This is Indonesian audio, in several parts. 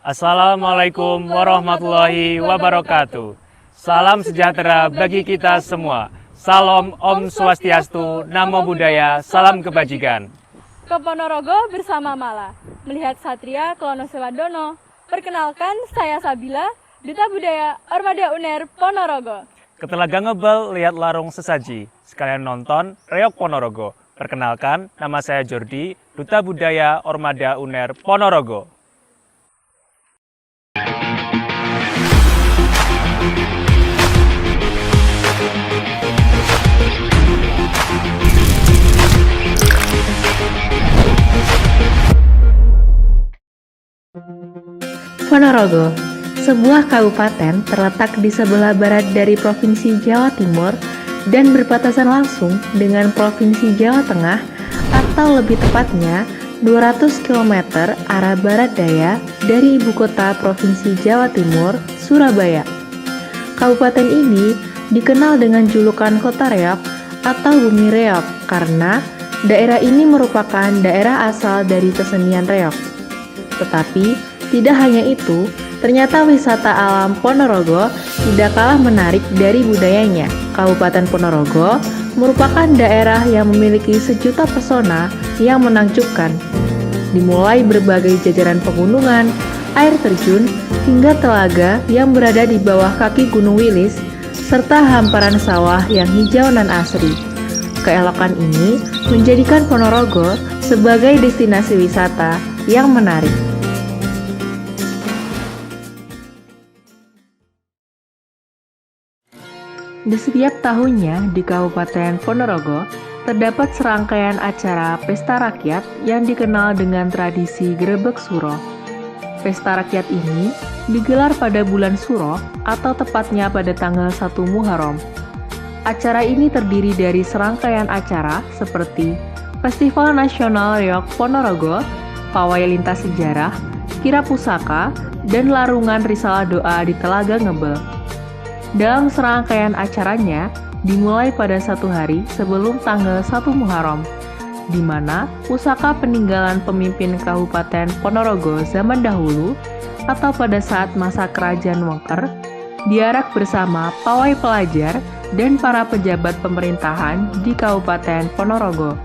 Assalamualaikum warahmatullahi wabarakatuh. Salam sejahtera bagi kita semua. Salam Om Swastiastu, Namo Buddhaya, salam kebajikan. Ke Ponorogo bersama Mala, melihat Satria Klono Sewadono. Perkenalkan, saya Sabila, Duta Budaya Ormada UNER Ponorogo. Ke Telaga Ngebel lihat larung sesaji, sekalian nonton Reok Ponorogo. Perkenalkan, nama saya Jordi, Duta Budaya Ormada UNER Ponorogo. Ponorogo, sebuah kabupaten terletak di sebelah barat dari Provinsi Jawa Timur dan berbatasan langsung dengan Provinsi Jawa Tengah atau lebih tepatnya 200 km arah barat daya dari ibu kota Provinsi Jawa Timur, Surabaya. Kabupaten ini dikenal dengan julukan Kota Reok atau Bumi Reok karena daerah ini merupakan daerah asal dari kesenian reok. Tetapi tidak hanya itu, ternyata wisata alam Ponorogo tidak kalah menarik dari budayanya. Kabupaten Ponorogo merupakan daerah yang memiliki sejuta pesona yang menakjubkan. Dimulai berbagai jajaran pegunungan, air terjun, hingga telaga yang berada di bawah kaki Gunung Wilis, serta hamparan sawah yang hijau nan asri. Keelokan ini menjadikan Ponorogo sebagai destinasi wisata yang menarik. Di setiap tahunnya di Kabupaten Ponorogo terdapat serangkaian acara pesta rakyat yang dikenal dengan tradisi Grebeg Suro. Pesta rakyat ini digelar pada bulan Suro atau tepatnya pada tanggal 1 Muharram. Acara ini terdiri dari serangkaian acara seperti Festival Nasional Reok Ponorogo, Pawai Lintas Sejarah, Kirap Pusaka, dan Larungan Risalah Doa di Telaga Ngebel. Dalam serangkaian acaranya, dimulai pada satu hari sebelum tanggal 1 Muharram, di mana pusaka peninggalan pemimpin Kabupaten Ponorogo zaman dahulu atau pada saat masa Kerajaan Wengker, diarak bersama pawai pelajar dan para pejabat pemerintahan di Kabupaten Ponorogo.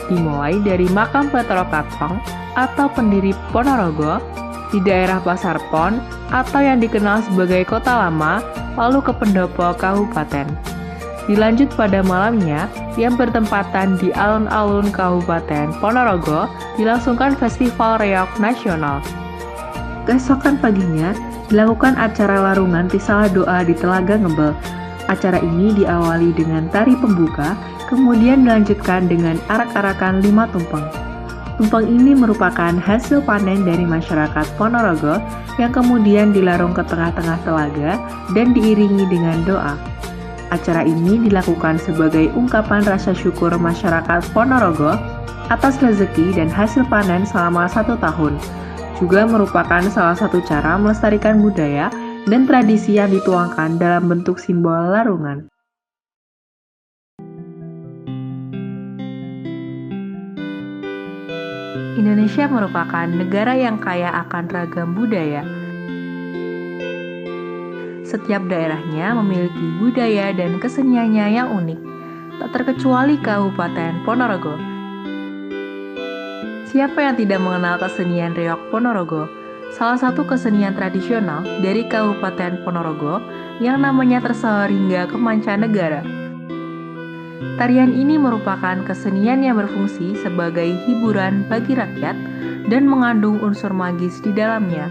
Dimulai dari makam Petro Katong atau pendiri Ponorogo, di daerah Pasar Pon atau yang dikenal sebagai Kota Lama, lalu ke pendopo kabupaten. Dilanjut pada malamnya yang bertempatan di alun-alun Kabupaten Ponorogo dilangsungkan Festival Reok Nasional. Keesokan paginya dilakukan acara larungan risalah doa di Telaga Ngebel. Acara ini diawali dengan tari pembuka, kemudian dilanjutkan dengan arak-arakan 5 tumpeng. Tumpeng ini merupakan hasil panen dari masyarakat Ponorogo yang kemudian dilarung ke tengah-tengah telaga dan diiringi dengan doa. Acara ini dilakukan sebagai ungkapan rasa syukur masyarakat Ponorogo atas rezeki dan hasil panen selama 1 tahun. Juga merupakan salah satu cara melestarikan budaya dan tradisi yang dituangkan dalam bentuk simbol larungan. Indonesia merupakan negara yang kaya akan ragam budaya. Setiap daerahnya memiliki budaya dan keseniannya yang unik, tak terkecuali Kabupaten Ponorogo. Siapa yang tidak mengenal kesenian Reok Ponorogo? Salah satu kesenian tradisional dari Kabupaten Ponorogo yang namanya tersohor hingga ke mancanegara. Tarian ini merupakan kesenian yang berfungsi sebagai hiburan bagi rakyat dan mengandung unsur magis di dalamnya.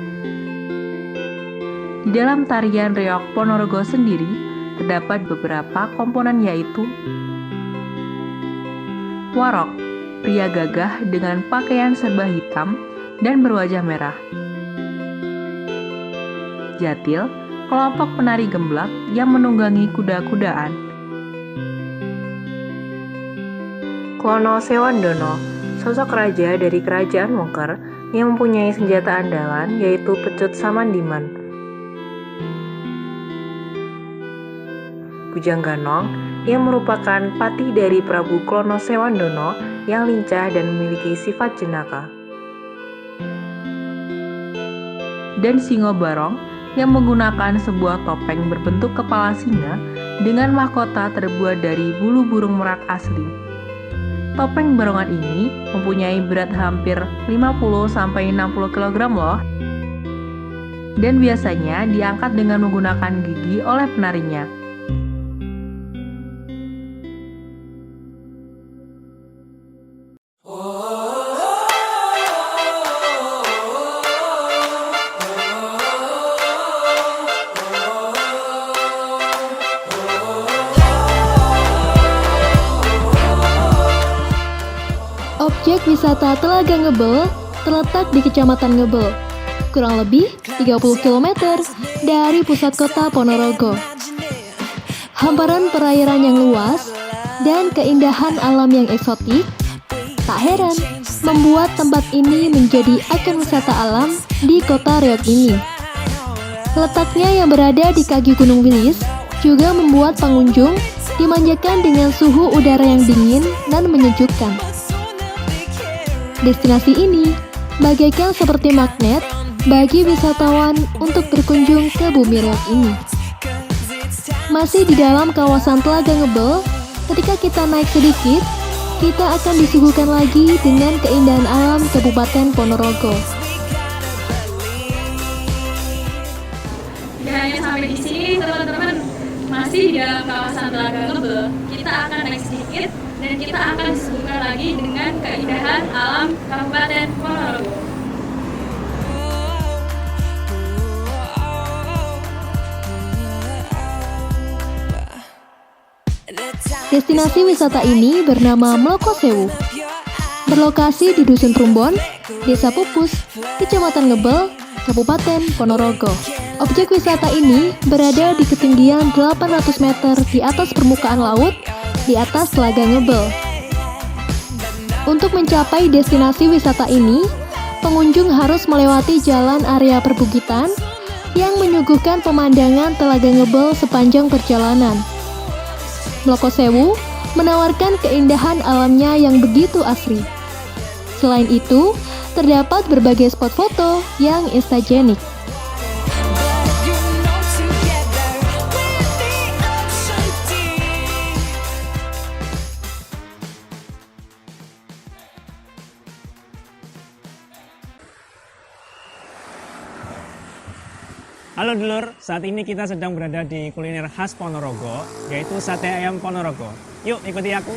Di dalam tarian Reok Ponorogo sendiri, terdapat beberapa komponen yaitu Warok, pria gagah dengan pakaian serba hitam dan berwajah merah. Jatil, kelompok penari gemblak yang menunggangi kuda-kudaan. Klono Sewandono, sosok raja dari Kerajaan Wengker yang mempunyai senjata andalan yaitu pecut Samandiman. Bujangganong yang merupakan patih dari Prabu Klono Sewandono yang lincah dan memiliki sifat jenaka. dan singo barong yang menggunakan sebuah topeng berbentuk kepala singa dengan mahkota terbuat dari bulu burung merak asli. Topeng barongan ini mempunyai berat hampir 50-60 kg loh. Dan biasanya diangkat dengan menggunakan gigi oleh penarinya. Objek wisata Telaga Ngebel terletak di Kecamatan Ngebel, kurang lebih 30 km dari pusat kota Ponorogo. Hamparan perairan yang luas dan keindahan alam yang eksotik, tak heran membuat tempat ini menjadi ikon wisata alam di kota Riok ini. Letaknya yang berada di kaki Gunung Wilis juga membuat pengunjung dimanjakan dengan suhu udara yang dingin dan menyejukkan. Destinasi ini bagaikan seperti magnet bagi wisatawan untuk berkunjung ke Bumi Riok ini. Masih di dalam kawasan Telaga Ngebel, ketika kita naik sedikit, kita akan disuguhkan lagi dengan keindahan alam Kabupaten Ponorogo. Tidak hanya sampai di sini teman-teman, masih di dalam kawasan Telaga Ngebel, kita akan naik sedikit dan kita akan disuguhkan lagi dengan keindahan alam Kabupaten Ponorogo. Destinasi wisata ini bernama Mloko Sewu. Berlokasi di Dusun Trumbon, Desa Pupus, Kecamatan Ngebel, Kabupaten Ponorogo. Objek wisata ini berada di ketinggian 800 meter di atas permukaan laut, di atas Telaga Ngebel. Untuk mencapai destinasi wisata ini, pengunjung harus melewati jalan area perbukitan yang menyuguhkan pemandangan Telaga Ngebel sepanjang perjalanan. Mloko Sewu menawarkan keindahan alamnya yang begitu asri. Selain itu, terdapat berbagai spot foto yang instagenik. Halo dulur, saat ini kita sedang berada di kuliner khas Ponorogo, yaitu sate ayam Ponorogo. Yuk ikuti aku.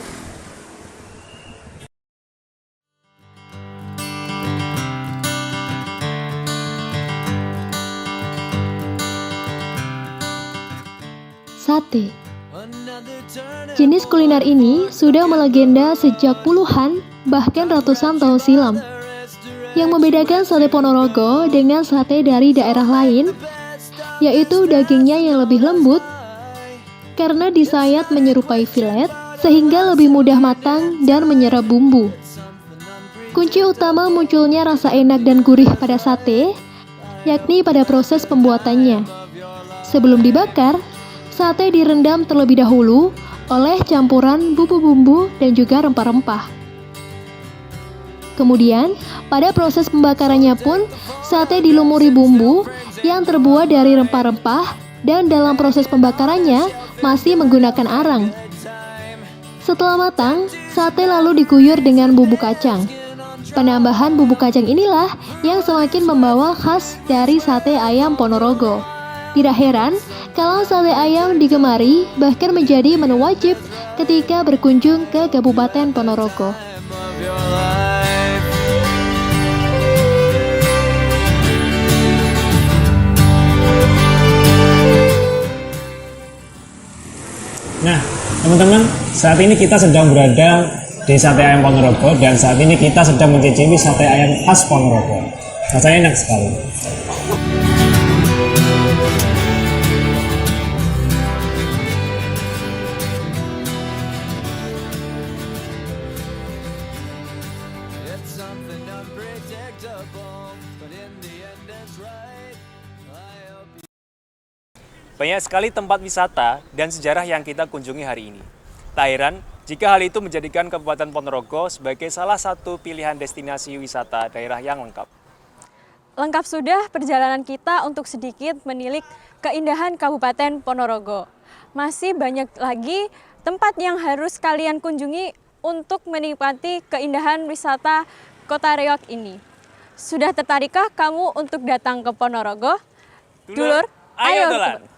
Sate. Jenis kuliner ini sudah melegenda sejak puluhan, bahkan ratusan tahun silam. Yang membedakan sate Ponorogo dengan sate dari daerah lain, yaitu dagingnya yang lebih lembut, karena disayat menyerupai filet, sehingga lebih mudah matang dan menyerap bumbu. Kunci utama munculnya rasa enak dan gurih pada sate, yakni pada proses pembuatannya. Sebelum dibakar, sate direndam terlebih dahulu oleh campuran bumbu-bumbu dan juga rempah-rempah. Kemudian, pada proses pembakarannya pun, sate dilumuri bumbu yang terbuat dari rempah-rempah dan dalam proses pembakarannya masih menggunakan arang. Setelah matang, sate lalu diguyur dengan bumbu kacang. Penambahan bumbu kacang inilah yang semakin membawa khas dari sate ayam Ponorogo. Tidak heran kalau sate ayam digemari bahkan menjadi menu wajib ketika berkunjung ke Kabupaten Ponorogo. Nah, teman-teman, saat ini kita sedang berada di sate ayam Ponorogo dan saat ini kita sedang mencicipi sate ayam khas Ponorogo. Rasanya enak sekali. Banyak sekali tempat wisata dan sejarah yang kita kunjungi hari ini. Tak heran jika hal itu menjadikan Kabupaten Ponorogo sebagai salah satu pilihan destinasi wisata daerah yang lengkap. lengkap sudah perjalanan kita untuk sedikit menilik keindahan Kabupaten Ponorogo. Masih banyak lagi tempat yang harus kalian kunjungi untuk menikmati keindahan wisata Kota Reog ini. Sudah tertarikkah kamu untuk datang ke Ponorogo? Dulur, ayo!